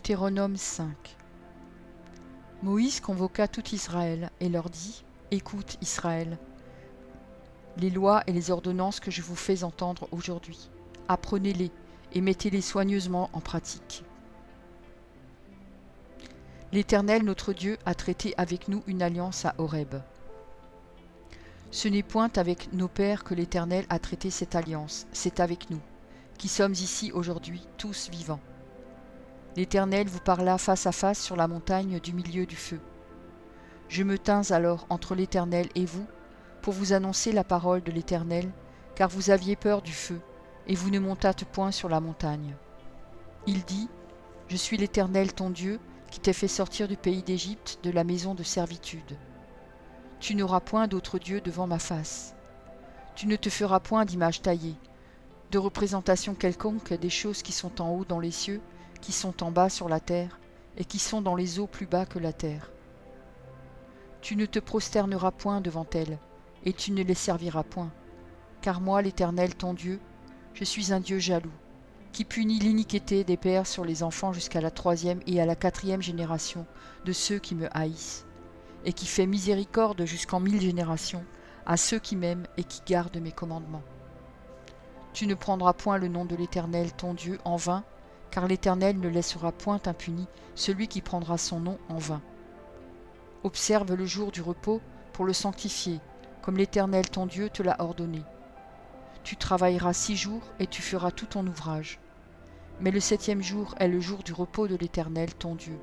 Deutéronome 5. Moïse convoqua tout Israël et leur dit : Écoute, Israël, les lois et les ordonnances que je vous fais entendre aujourd'hui. Apprenez-les et mettez-les soigneusement en pratique. L'Éternel notre Dieu a traité avec nous une alliance à Horeb. Ce n'est point avec nos pères que l'Éternel a traité cette alliance, c'est avec nous, qui sommes ici aujourd'hui, tous vivants. L'Éternel vous parla face à face sur la montagne du milieu du feu. Je me tins alors entre l'Éternel et vous, pour vous annoncer la parole de l'Éternel, car vous aviez peur du feu, et vous ne montâtes point sur la montagne. Il dit : Je suis l'Éternel ton Dieu, qui t'ai fait sortir du pays d'Égypte, de la maison de servitude. Tu n'auras point d'autre Dieu devant ma face. Tu ne te feras point d'image taillée, de représentation quelconque des choses qui sont en haut dans les cieux, qui sont en bas sur la terre, et qui sont dans les eaux plus bas que la terre. Tu ne te prosterneras point devant elles, et tu ne les serviras point, car moi, l'Éternel ton Dieu, je suis un Dieu jaloux, qui punit l'iniquité des pères sur les enfants jusqu'à la 3e et à la 4e génération de ceux qui me haïssent, et qui fait miséricorde jusqu'en 1000 générations à ceux qui m'aiment et qui gardent mes commandements. Tu ne prendras point le nom de l'Éternel ton Dieu en vain, car l'Éternel ne laissera point impuni celui qui prendra son nom en vain. Observe le jour du repos pour le sanctifier, comme l'Éternel ton Dieu te l'a ordonné. Tu travailleras 6 jours et tu feras tout ton ouvrage. Mais le 7e jour est le jour du repos de l'Éternel ton Dieu.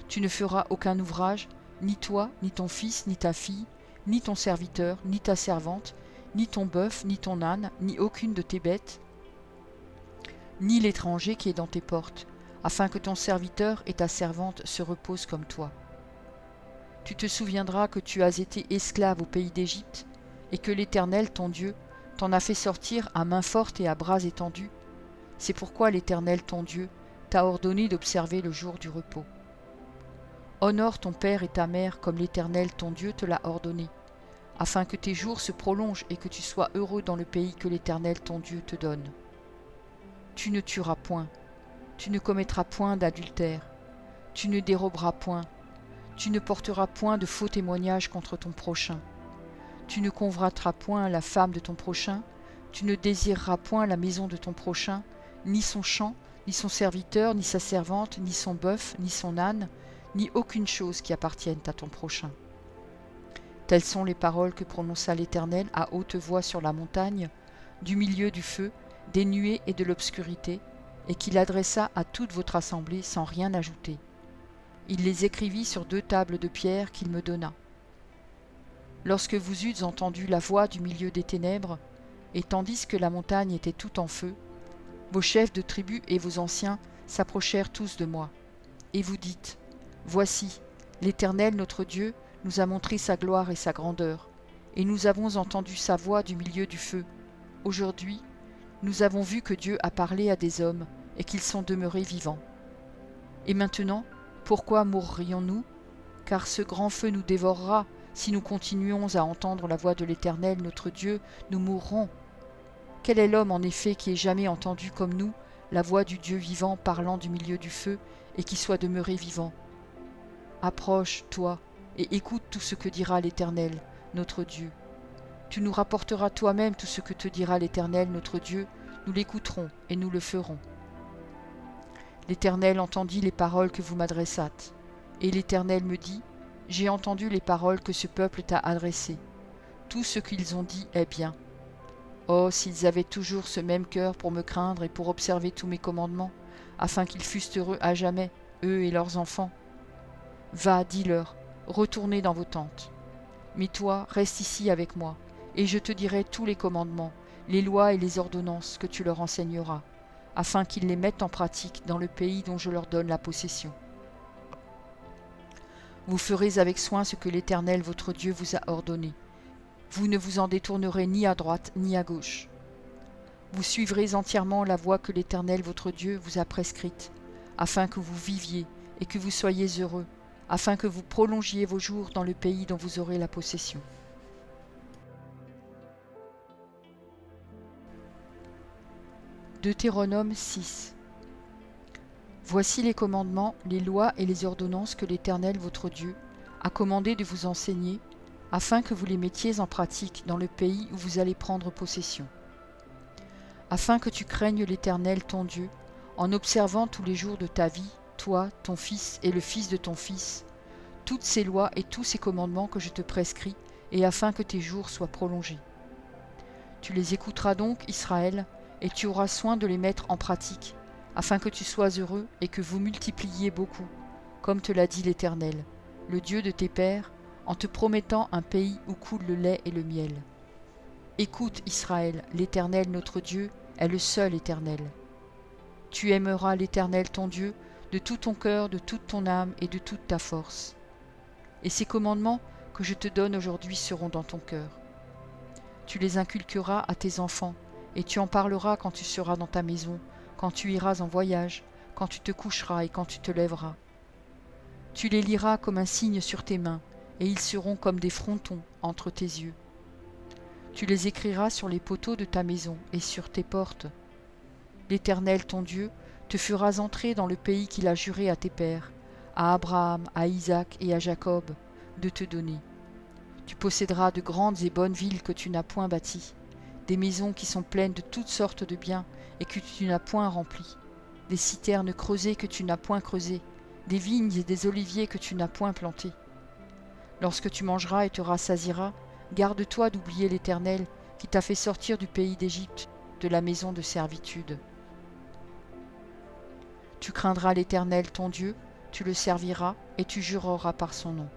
Tu ne feras aucun ouvrage, ni toi, ni ton fils, ni ta fille, ni ton serviteur, ni ta servante, ni ton bœuf, ni ton âne, ni aucune de tes bêtes, ni l'étranger qui est dans tes portes, afin que ton serviteur et ta servante se reposent comme toi. Tu te souviendras que tu as été esclave au pays d'Égypte, et que l'Éternel ton Dieu t'en a fait sortir à main forte et à bras étendus. C'est pourquoi l'Éternel ton Dieu t'a ordonné d'observer le jour du repos. Honore ton père et ta mère comme l'Éternel ton Dieu te l'a ordonné, afin que tes jours se prolongent et que tu sois heureux dans le pays que l'Éternel ton Dieu te donne. Tu ne tueras point, tu ne commettras point d'adultère, tu ne déroberas point, tu ne porteras point de faux témoignages contre ton prochain, tu ne convoiteras point la femme de ton prochain, tu ne désireras point la maison de ton prochain, ni son champ, ni son serviteur, ni sa servante, ni son bœuf, ni son âne, ni aucune chose qui appartienne à ton prochain. Telles sont les paroles que prononça l'Éternel à haute voix sur la montagne, du milieu du feu, des nuées et de l'obscurité, et qu'il adressa à toute votre assemblée sans rien ajouter. Il les écrivit sur 2 tables de pierre qu'il me donna. Lorsque vous eûtes entendu la voix du milieu des ténèbres, et tandis que la montagne était toute en feu, vos chefs de tribus et vos anciens s'approchèrent tous de moi, et vous dites : Voici, l'Éternel notre Dieu nous a montré sa gloire et sa grandeur, et nous avons entendu sa voix du milieu du feu. Aujourd'hui, nous avons vu que Dieu a parlé à des hommes, et qu'ils sont demeurés vivants. Et maintenant, pourquoi mourrions-nous ? Car ce grand feu nous dévorera. Si nous continuons à entendre la voix de l'Éternel notre Dieu, nous mourrons. Quel est l'homme en effet qui ait jamais entendu comme nous la voix du Dieu vivant parlant du milieu du feu, et qui soit demeuré vivant ? Approche, toi, et écoute tout ce que dira l'Éternel notre Dieu. Tu nous rapporteras toi-même tout ce que te dira l'Éternel notre Dieu, nous l'écouterons et nous le ferons. L'Éternel entendit les paroles que vous m'adressâtes, et l'Éternel me dit : J'ai entendu les paroles que ce peuple t'a adressées. Tout ce qu'ils ont dit est bien. Oh, s'ils avaient toujours ce même cœur pour me craindre et pour observer tous mes commandements, afin qu'ils fussent heureux à jamais, eux et leurs enfants. Va, dis-leur, retournez dans vos tentes. Mais toi, reste ici avec moi, et je te dirai tous les commandements, les lois et les ordonnances que tu leur enseigneras, afin qu'ils les mettent en pratique dans le pays dont je leur donne la possession. Vous ferez avec soin ce que l'Éternel votre Dieu vous a ordonné. Vous ne vous en détournerez ni à droite ni à gauche. Vous suivrez entièrement la voie que l'Éternel votre Dieu vous a prescrite, afin que vous viviez et que vous soyez heureux, afin que vous prolongiez vos jours dans le pays dont vous aurez la possession. Deutéronome 6. Voici les commandements, les lois et les ordonnances que l'Éternel votre Dieu a commandé de vous enseigner, afin que vous les mettiez en pratique dans le pays où vous allez prendre possession. Afin que tu craignes l'Éternel ton Dieu, en observant tous les jours de ta vie, toi, ton fils et le fils de ton fils, toutes ces lois et tous ces commandements que je te prescris, et afin que tes jours soient prolongés. Tu les écouteras donc, Israël, et tu auras soin de les mettre en pratique, afin que tu sois heureux et que vous multipliez beaucoup, comme te l'a dit l'Éternel, le Dieu de tes pères, en te promettant un pays où coule le lait et le miel. Écoute, Israël, l'Éternel notre Dieu est le seul Éternel. Tu aimeras l'Éternel ton Dieu de tout ton cœur, de toute ton âme et de toute ta force. Et ces commandements que je te donne aujourd'hui seront dans ton cœur. Tu les inculqueras à tes enfants, et tu en parleras quand tu seras dans ta maison, quand tu iras en voyage, quand tu te coucheras et quand tu te lèveras. Tu les liras comme un signe sur tes mains, et ils seront comme des frontons entre tes yeux. Tu les écriras sur les poteaux de ta maison et sur tes portes. L'Éternel ton Dieu te fera entrer dans le pays qu'il a juré à tes pères, à Abraham, à Isaac et à Jacob, de te donner. Tu posséderas de grandes et bonnes villes que tu n'as point bâties, des maisons qui sont pleines de toutes sortes de biens et que tu n'as point remplies, des citernes creusées que tu n'as point creusées, des vignes et des oliviers que tu n'as point plantés. Lorsque tu mangeras et te rassasieras, garde-toi d'oublier l'Éternel qui t'a fait sortir du pays d'Égypte, de la maison de servitude. Tu craindras l'Éternel ton Dieu, tu le serviras et tu jureras par son nom.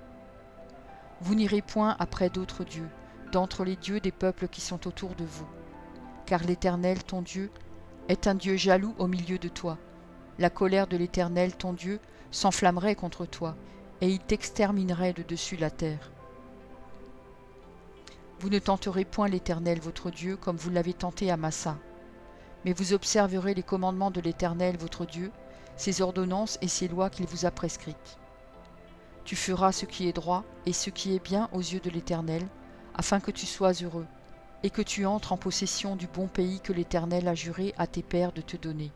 Vous n'irez point après d'autres dieux, d'entre les dieux des peuples qui sont autour de vous, car l'Éternel ton Dieu est un Dieu jaloux au milieu de toi. La colère de l'Éternel ton Dieu s'enflammerait contre toi, et il t'exterminerait de dessus la terre. Vous ne tenterez point l'Éternel votre Dieu comme vous l'avez tenté à Massa, mais vous observerez les commandements de l'Éternel votre Dieu, ses ordonnances et ses lois qu'il vous a prescrites. Tu feras ce qui est droit et ce qui est bien aux yeux de l'Éternel, afin que tu sois heureux, et que tu entres en possession du bon pays que l'Éternel a juré à tes pères de te donner,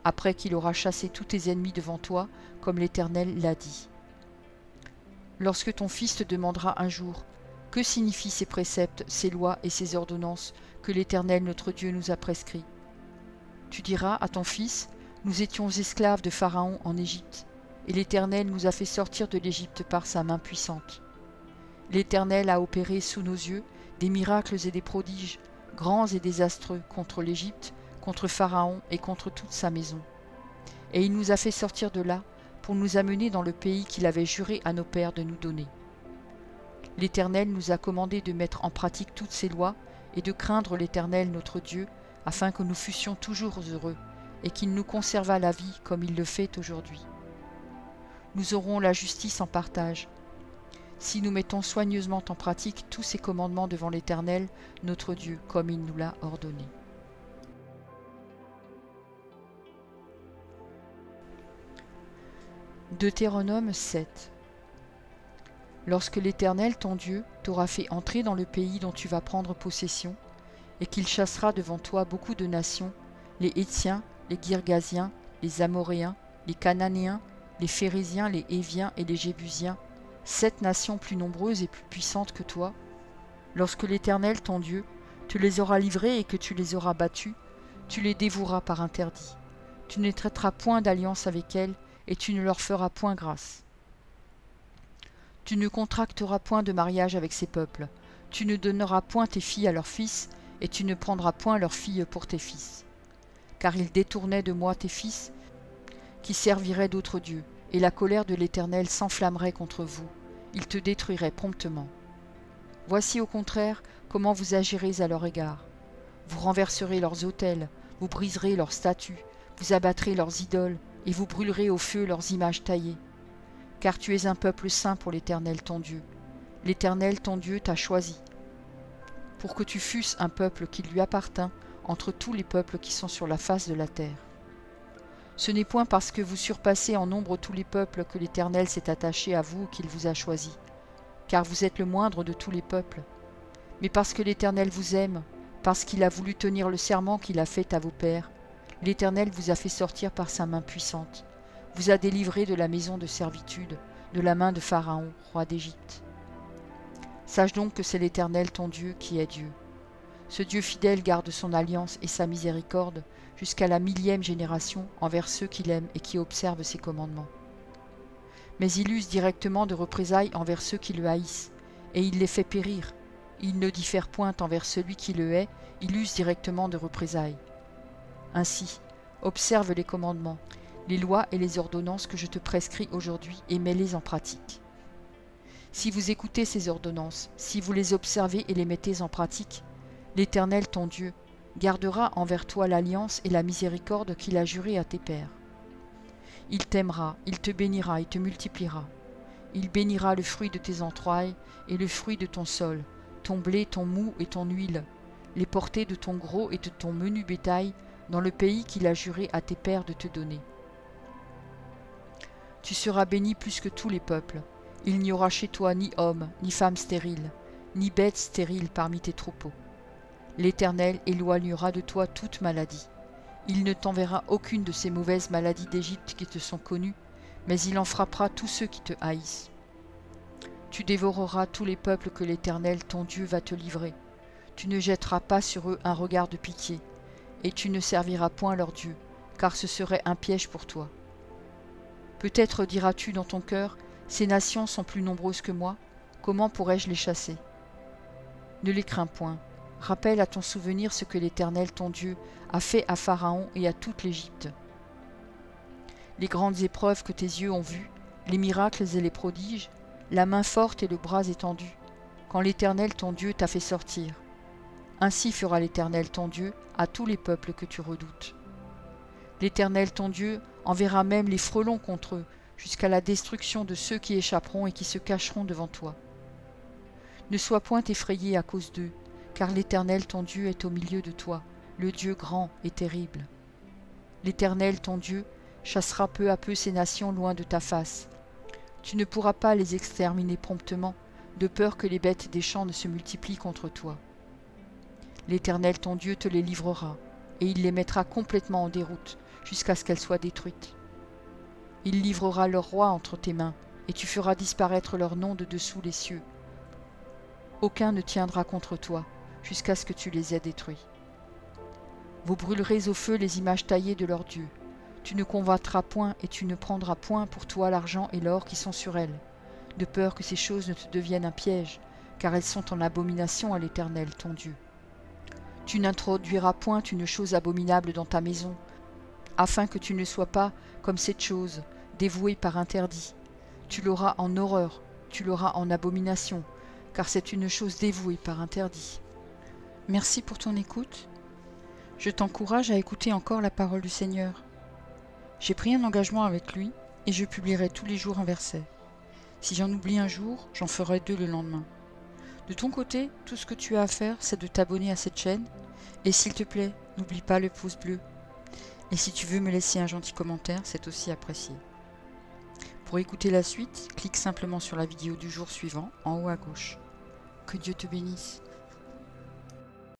après qu'il aura chassé tous tes ennemis devant toi, comme l'Éternel l'a dit. Lorsque ton fils te demandera un jour, que signifient ces préceptes, ces lois et ces ordonnances que l'Éternel notre Dieu nous a prescrits? Tu diras à ton fils, nous étions esclaves de Pharaon en Égypte, et l'Éternel nous a fait sortir de l'Égypte par sa main puissante. L'Éternel a opéré sous nos yeux des miracles et des prodiges, grands et désastreux, contre l'Égypte, contre Pharaon et contre toute sa maison. Et il nous a fait sortir de là, pour nous amener dans le pays qu'il avait juré à nos pères de nous donner. L'Éternel nous a commandé de mettre en pratique toutes ces lois et de craindre l'Éternel notre Dieu, afin que nous fussions toujours heureux, et qu'il nous conservât la vie comme il le fait aujourd'hui. Nous aurons la justice en partage, si nous mettons soigneusement en pratique tous ces commandements devant l'Éternel notre Dieu, comme il nous l'a ordonné. Deutéronome 7. Lorsque l'Éternel ton Dieu t'aura fait entrer dans le pays dont tu vas prendre possession, et qu'il chassera devant toi beaucoup de nations, les Hétiens, les Girgasiens, les Amoréens, les Cananéens, les Phérésiens, les Héviens et les Jébusiens, 7 nations plus nombreuses et plus puissantes que toi, lorsque l'Éternel ton Dieu te les aura livrées et que tu les auras battues, tu les dévoueras par interdit. Tu ne traiteras point d'alliance avec elles, et tu ne leur feras point grâce. Tu ne contracteras point de mariage avec ces peuples, tu ne donneras point tes filles à leurs fils, et tu ne prendras point leurs filles pour tes fils. Car ils détournaient de moi tes fils, qui serviraient d'autres dieux, et la colère de l'Éternel s'enflammerait contre vous, il te détruirait promptement. Voici au contraire comment vous agirez à leur égard. Vous renverserez leurs autels, vous briserez leurs statues, vous abattrez leurs idoles, et vous brûlerez au feu leurs images taillées. Car tu es un peuple saint pour l'Éternel ton Dieu. L'Éternel ton Dieu t'a choisi, pour que tu fusses un peuple qui lui appartint entre tous les peuples qui sont sur la face de la terre. Ce n'est point parce que vous surpassez en nombre tous les peuples que l'Éternel s'est attaché à vous qu'il vous a choisi, car vous êtes le moindre de tous les peuples, mais parce que l'Éternel vous aime, parce qu'il a voulu tenir le serment qu'il a fait à vos pères, L'Éternel vous a fait sortir par sa main puissante, vous a délivré de la maison de servitude, de la main de Pharaon, roi d'Égypte. Sache donc que c'est l'Éternel ton Dieu qui est Dieu. Ce Dieu fidèle garde son alliance et sa miséricorde jusqu'à la 1000e génération envers ceux qui l'aiment et qui observent ses commandements. Mais il use directement de représailles envers ceux qui le haïssent, et il les fait périr. Il ne diffère point envers celui qui le hait, il use directement de représailles. Ainsi, observe les commandements, les lois et les ordonnances que je te prescris aujourd'hui et mets-les en pratique. Si vous écoutez ces ordonnances, si vous les observez et les mettez en pratique, l'Éternel ton Dieu gardera envers toi l'alliance et la miséricorde qu'il a jurée à tes pères. Il t'aimera, il te bénira et te multipliera. Il bénira le fruit de tes entrailles et le fruit de ton sol, ton blé, ton mou et ton huile, les portées de ton gros et de ton menu bétail dans le pays qu'il a juré à tes pères de te donner. Tu seras béni plus que tous les peuples. Il n'y aura chez toi ni homme, ni femme stérile, ni bête stérile parmi tes troupeaux. L'Éternel éloignera de toi toute maladie. Il ne t'enverra aucune de ces mauvaises maladies d'Égypte qui te sont connues, mais il en frappera tous ceux qui te haïssent. Tu dévoreras tous les peuples que l'Éternel ton Dieu va te livrer. Tu ne jetteras pas sur eux un regard de pitié, et tu ne serviras point leur Dieu, car ce serait un piège pour toi. Peut-être diras-tu dans ton cœur, ces nations sont plus nombreuses que moi, comment pourrais-je les chasser? Ne les crains point. Rappelle à ton souvenir ce que l'Éternel ton Dieu a fait à Pharaon et à toute l'Égypte. Les grandes épreuves que tes yeux ont vues, les miracles et les prodiges, la main forte et le bras étendu, quand l'Éternel ton Dieu t'a fait sortir. Ainsi fera l'Éternel ton Dieu à tous les peuples que tu redoutes. L'Éternel ton Dieu enverra même les frelons contre eux, jusqu'à la destruction de ceux qui échapperont et qui se cacheront devant toi. Ne sois point effrayé à cause d'eux, car l'Éternel ton Dieu est au milieu de toi, le Dieu grand et terrible. L'Éternel ton Dieu chassera peu à peu ces nations loin de ta face. Tu ne pourras pas les exterminer promptement, de peur que les bêtes des champs ne se multiplient contre toi. L'Éternel ton Dieu te les livrera, et il les mettra complètement en déroute, jusqu'à ce qu'elles soient détruites. Il livrera leur roi entre tes mains, et tu feras disparaître leur nom de dessous les cieux. Aucun ne tiendra contre toi, jusqu'à ce que tu les aies détruits. Vous brûlerez au feu les images taillées de leurs dieux. Tu ne convoiteras point et tu ne prendras point pour toi l'argent et l'or qui sont sur elles, de peur que ces choses ne te deviennent un piège, car elles sont en abomination à l'Éternel ton Dieu. Tu n'introduiras point une chose abominable dans ta maison, afin que tu ne sois pas comme cette chose, dévouée par interdit. Tu l'auras en horreur, tu l'auras en abomination, car c'est une chose dévouée par interdit. Merci pour ton écoute. Je t'encourage à écouter encore la parole du Seigneur. J'ai pris un engagement avec lui et je publierai tous les jours un verset. Si j'en oublie un jour, j'en ferai 2 le lendemain. De ton côté, tout ce que tu as à faire, c'est de t'abonner à cette chaîne. Et s'il te plaît, n'oublie pas le pouce bleu. Et si tu veux me laisser un gentil commentaire, c'est aussi apprécié. Pour écouter la suite, clique simplement sur la vidéo du jour suivant, en haut à gauche. Que Dieu te bénisse.